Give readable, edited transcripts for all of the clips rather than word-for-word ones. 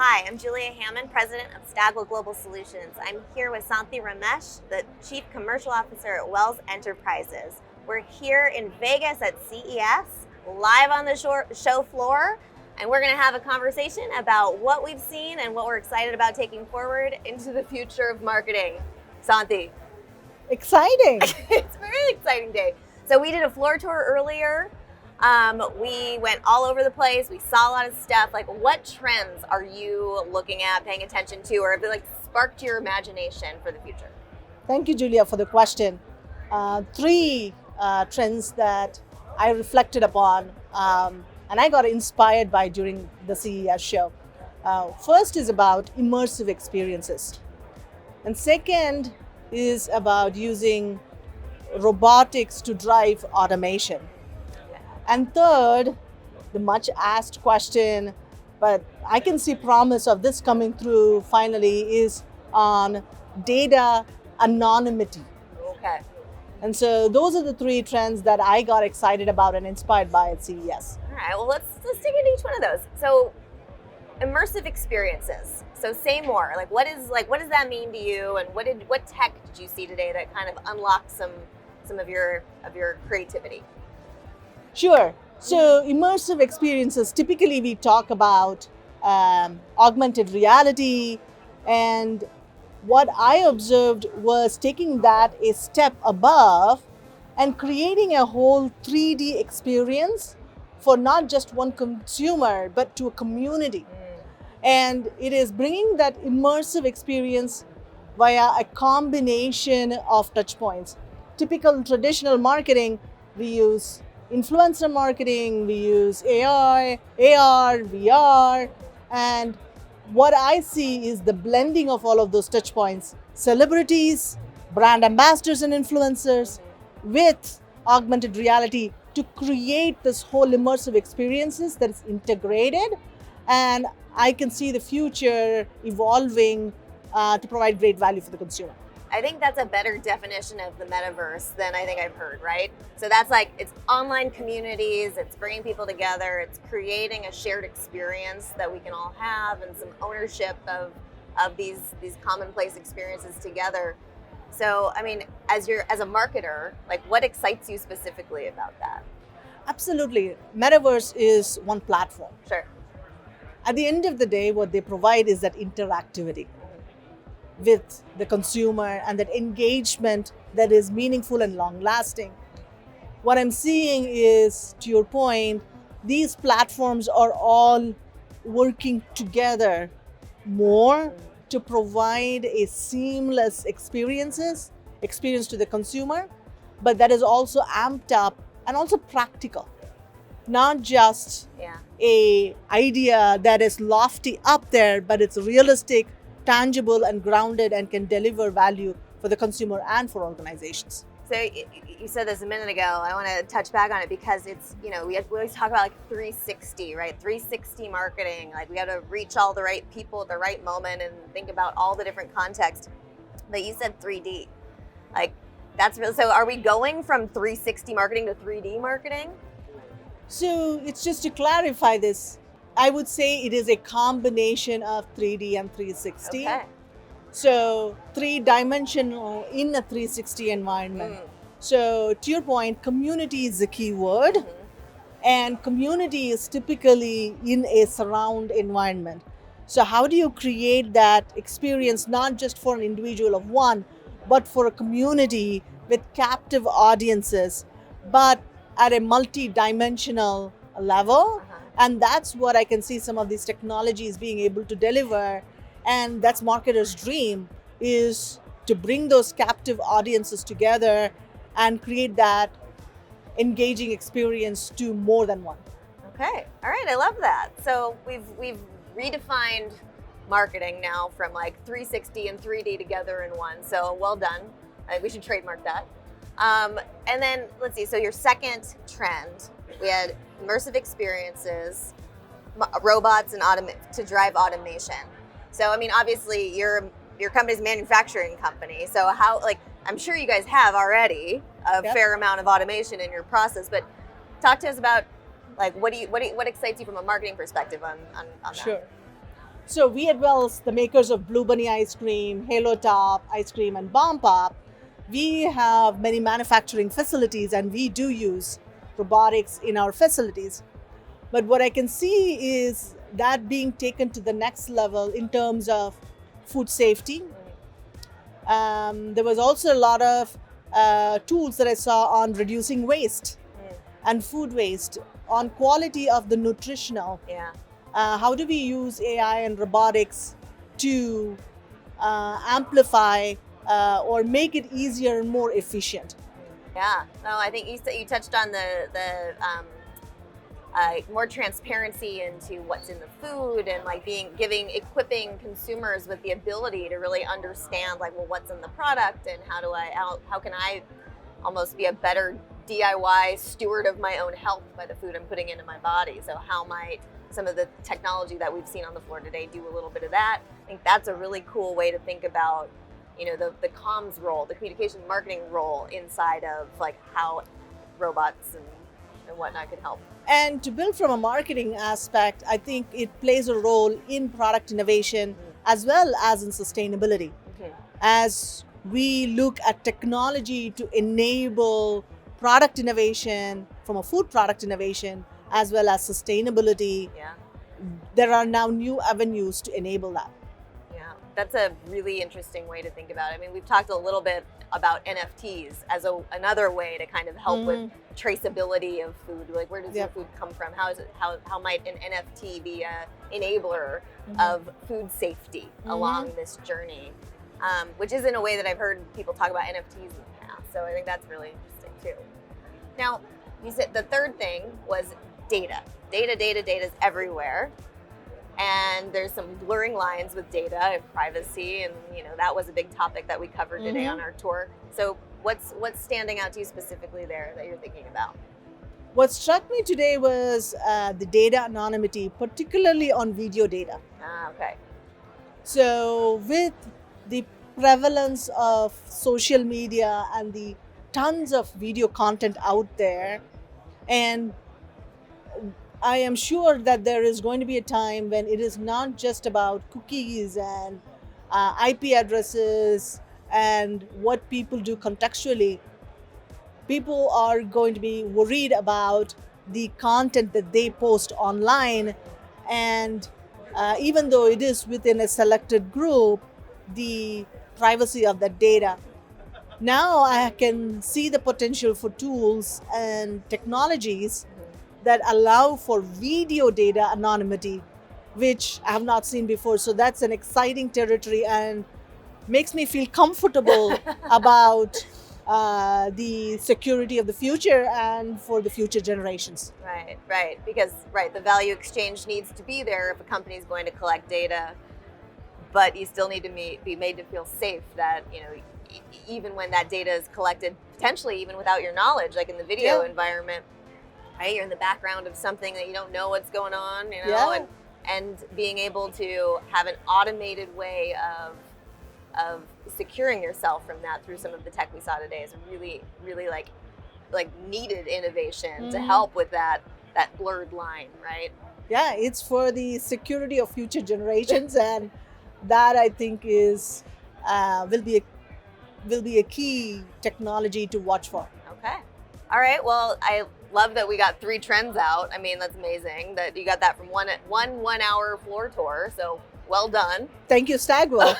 Hi, I'm Julia Hammond, President of Stagwell Global Solutions. I'm here with Santhi Ramesh, the Chief Commercial Officer at Wells Enterprises. We're here in Vegas at CES, live on the show floor, and we're going to have a conversation about what we've seen and what we're excited about taking forward into the future of marketing. Santhi. Exciting. It's a very exciting day. So we did a floor tour earlier. We went all over the place. We saw a lot of stuff. Like, what trends are you looking at, paying attention to, or have they sparked your imagination for the future? Thank you, Julia, for the question. Three trends that I reflected upon and I got inspired by during the CES show. First is about immersive experiences. And second is about using robotics to drive automation. And third, the much asked question, but I can see promise of this coming through finally, is on data anonymity. Okay. And so those are the three trends that I got excited about and inspired by at CES. All right, well, let's dig into each one of those. So immersive experiences. So say more. What does that mean to you, and what tech did you see today that kind of unlocked some of your creativity? Sure. So immersive experiences, typically we talk about augmented reality, and what I observed was taking that a step above and creating a whole 3D experience for not just one consumer, but to a community. And it is bringing that immersive experience via a combination of touch points. Typical traditional marketing, we use influencer marketing, we use AI, AR, VR, and what I see is the blending of all of those touch points, celebrities, brand ambassadors and influencers with augmented reality to create this whole immersive experiences that is integrated. And I can see the future evolving to provide great value for the consumer. I think that's a better definition of the metaverse than I think I've heard, right? So that's it's online communities, it's bringing people together, it's creating a shared experience that we can all have, and some ownership of these commonplace experiences together. So, I mean, as a marketer, what excites you specifically about that? Absolutely. Metaverse is one platform. Sure. At the end of the day, what they provide is that interactivity with the consumer and that engagement that is meaningful and long-lasting. What I'm seeing is, to your point, these platforms are all working together more to provide a seamless experience to the consumer, but that is also amped up and also practical. Not just a idea that is lofty up there, but it's realistic, tangible and grounded, and can deliver value for the consumer and for organizations. So you said this a minute ago. I want to touch back on it because it's, we always talk about 360, right? 360 marketing. We got to reach all the right people at the right moment and think about all the different contexts. But you said 3D. That's real. So are we going from 360 marketing to 3D marketing? So it's just to clarify this, I would say it is a combination of 3D and 360. Okay. So 3-dimensional in a 360 environment. So to your point, community is the key word. And community is typically in a surround environment. So how do you create that experience not just for an individual of one, but for a community with captive audiences, but at a multi-dimensional level? And that's what I can see some of these technologies being able to deliver. And that's marketers' dream, is to bring those captive audiences together and create that engaging experience to more than one. Okay, all right, I love that. So we've redefined marketing now from 360 and 3D together in one. So well done. I think we should trademark that. And then let's see. So your second trend, we had immersive experiences, robots, and to drive automation. So I mean, obviously your company's a manufacturing company. So how I'm sure you guys have already a fair amount of automation in your process, but talk to us about what excites you from a marketing perspective on that? Sure. So we at Wells, the makers of Blue Bunny ice cream, Halo Top ice cream, and Bomb Pop, we have many manufacturing facilities and we do use robotics in our facilities. But what I can see is that being taken to the next level in terms of food safety. There was also a lot of tools that I saw on reducing waste and food waste, on quality of the nutritional. Yeah. How do we use AI and robotics to amplify or make it easier and more efficient? Yeah. No, I think you touched on the more transparency into what's in the food and like equipping consumers with the ability to really understand like, well, what's in the product and how can I almost be a better DIY steward of my own health by the food I'm putting into my body. So how might some of the technology that we've seen on the floor today do a little bit of that? I think that's a really cool way to think about, the comms role, the communication marketing role inside of like how robots and whatnot could help. And to build from a marketing aspect, I think it plays a role in product innovation as well as in sustainability. Okay. As we look at technology to enable product innovation from a food product innovation as well as sustainability, there are now new avenues to enable that. Yeah, that's a really interesting way to think about it. I mean, we've talked a little bit about NFTs as another way to kind of help with traceability of food. Like, where does your food come from? How might an NFT be an enabler of food safety along this journey? Which isn't a way that I've heard people talk about NFTs in the past. So I think that's really interesting too. Now, you said the third thing was data. Data is everywhere. And there's some blurring lines with data and privacy, and that was a big topic that we covered today on our tour. So what's standing out to you specifically there that you're thinking about? What struck me today was the data anonymity, particularly on video data. Okay. So with the prevalence of social media and the tons of video content out there, and I am sure that there is going to be a time when it is not just about cookies and IP addresses and what people do contextually. People are going to be worried about the content that they post online, and even though it is within a selected group, the privacy of that data. Now I can see the potential for tools and technologies that allow for video data anonymity, which I have not seen before. So that's an exciting territory and makes me feel comfortable about the security of the future and for the future generations. Right. Because the value exchange needs to be there if a company is going to collect data, but you still need to be made to feel safe that, even when that data is collected, potentially even without your knowledge, like in the video environment, right? You're in the background of something that you don't know what's going on, and being able to have an automated way of securing yourself from that through some of the tech we saw today is a really, really like needed innovation to help with that blurred line, right? Yeah, it's for the security of future generations, and that I think is will be a key technology to watch for. Okay. All right. Well, I love that we got 3 trends out. I mean, that's amazing that you got that from one 1 hour floor tour. So well done. Thank you, Stagwell.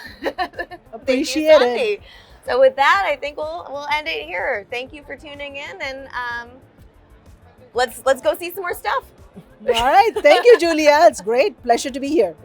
Appreciate it. So with that, I think we'll end it here. Thank you for tuning in, and let's go see some more stuff. All right. Thank you, Julia. It's great. Pleasure to be here.